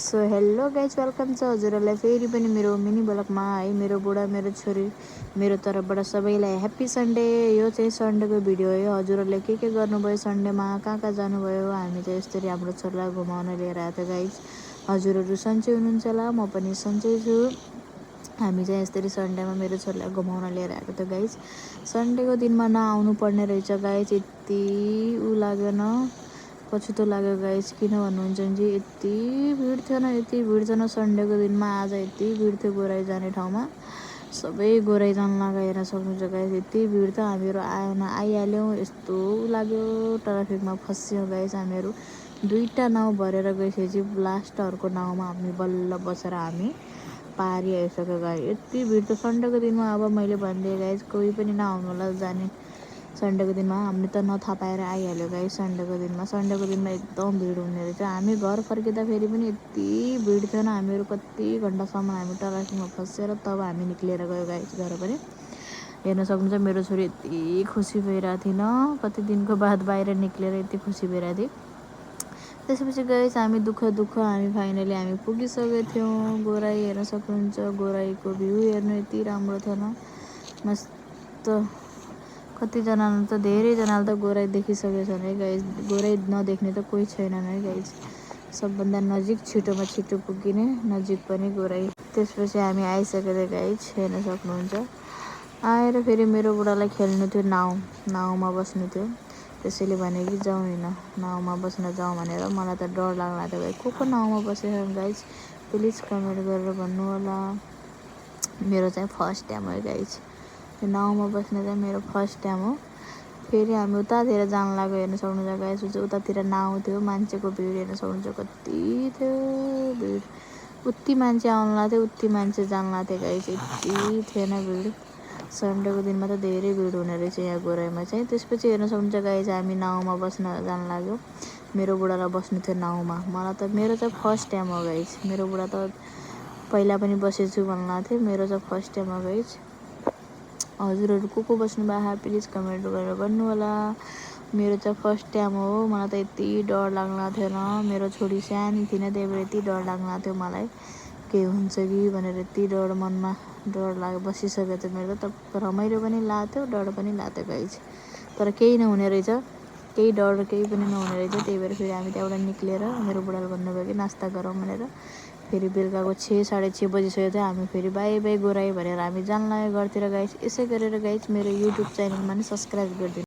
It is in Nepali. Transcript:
सो हेलो गाइज वेलकम छ हजुरहरूलाई फेरि पनि मेरो मिनी ब्लगमा है। मेरो बुढा मेरो छोरी मेरो तर्फबाट सबैलाई ह्याप्पी सन्डे। यो चाहिँ सन्डेको भिडियो हो। हजुरहरूले के गर्नुभयो सन्डेमा, कहाँ जानुभयो? हामी चाहिँ यसरी हाम्रो छोरालाई घुमाउन लिएर आएको थियो गाइज। हजुरहरू सन्चै हुनुहुन्छ होला, म पनि सन्चै छु। हामी चाहिँ यसरी सन्डेमा मेरो छोरालाई घुमाउन लिएर आएको थियो गाइज। सन्डेको दिनमा नआउनु पर्ने रहेछ गाइज, यति ऊ लागेन, पछुतो लाग्यो गाइज। किन भन्नुहुन्छ भने यति भिड थिएन, यति भिड थिएन सन्डेको दिनमा। आज यति भिड थियो गोराई जाने ठाउँमा, सबै गोराई जान लगाएर सक्नुहुन्छ गाइज। यति भिड त हामीहरू आइहाल्यौँ, यस्तो लाग्यो, ट्राफिकमा फस्यौँ गाइज। हामीहरू 2टा नाउँ भरेर गइसकेपछि लास्ट अर्को नाउँमा हामी बल्ल बसेर हामी पारी आइसक्यो गाइज। यति भिड त सन्डेको दिनमा। अब मैले भनिदिएँ गाइज, कोही पनि नआउनु होला जाने सन्डेको दिनमा। हामीले त नथाहा पाएर आइहाल्यो गाइज। सन्डेको दिनमा एकदम भिड हुने रहेछ। हामी घर फर्किँदाखेरि पनि यति भिड थिएन। हामीहरू कति घन्टासम्म हामी ट्राफिकमा फसेर तब हामी निक्लिएर गयो गाइज घर पनि। हेर्न सक्नुहुन्छ मेरो छोरी यति खुसी भइरहेको थिएन, कति दिनको बाद बाहिर निक्लेर यति खुसी भइरहेको थिएँ। त्यसपछि गाइज हामी दुःख हामी फाइनली हामी पुगिसकेको थियौँ गोराई। हेर्न सक्नुहुन्छ गोराईको भ्यू हेर्नु यति राम्रो थिएन, मस्त। कतिजनाले त धेरैजनाले त गोराई देखिसकेको छन् है गाइज। गोराई नदेख्ने त कोही छैनन् है गाइज। सबभन्दा नजिक छिटोमा छिटो पुगिने नजिक पनि गोराई। त्यसपछि हामी आइसकेको थियौँ गाइज, हेर्न सक्नुहुन्छ। आएर फेरि मेरो बुढालाई खेल्नु थियो, नाउँमा बस्नु थियो। त्यसैले भने कि जाउँ हिँड नाउँमा बस्न जाउँ भनेर। मलाई त डर लाग्ला थियो गाइज। को नाउँमा बसेर गाइज प्लिज कमेन्ट गरेर भन्नु होला। मेरो चाहिँ फर्स्ट टाइम हो गाइज, यो नाउँमा बस्ने चाहिँ मेरो फर्स्ट टाइम हो। फेरि हामी उतातिर जान लाग्यो, हेर्न सक्नुहुन्छ गाइज। उतातिर नाउँ थियो, मान्छेको भिड हेर्न सक्नुहुन्छ कति थियो भिड। उति मान्छे आउनु लाग्थ्यो, उति मान्छे जान लाग्थ्यो गाइज, यति थिएन भिड। सन्डेको दिनमा त धेरै भिड हुने रहेछ यहाँ गोराईमा चाहिँ। त्यसपछि हेर्न सक्नुहुन्छ गाइज हामी नाउँमा बस्न जान लाग्यो। मेरो बुढालाई बस्नु थियो नाउँमा। मलाई त मेरो चाहिँ फर्स्ट टाइम हो गाइज। मेरो बुढा त पहिला पनि बसेछु भन्नु थियो, मेरो चाहिँ फर्स्ट टाइम हो गाइज। हजुरहरू को बस्नु भएको प्लिज कमेन्ट गरेर भन्नु होला। मेरो चाहिँ फर्स्ट टाइम हो। मलाई त यति डर लाग्ला थिएन, मेरो छोरी सानो थिएन, त्यही भएर यति डर लाग्ला थियो मलाई, के हुन्छ कि भनेर। यति डर मनमा डर लाग्यो, बसिसकेको थियो मेरो त। रमाइलो पनि लाग्थ्यो, डर पनि लाग्थ्यो गाइज। तर केही नहुने रहेछ, केही डर केही पनि नहुने रहेछ। त्यही भएर फेरि हामी त्यहाँबाट निक्लेर मेरो बुढाले भन्नुभयो कि नास्ता गरौँ भनेर। फेरि बेलुकाको 6 साढे 6 बजिसकेको थियो। हामी फेरि बाई बाई गोराई भनेर हामी जान लाग्यो घरतिर गाइज। यसै गरेर गाइज मेरो युट्युब च्यानलमा नि सब्सक्राइब गरिदिनु।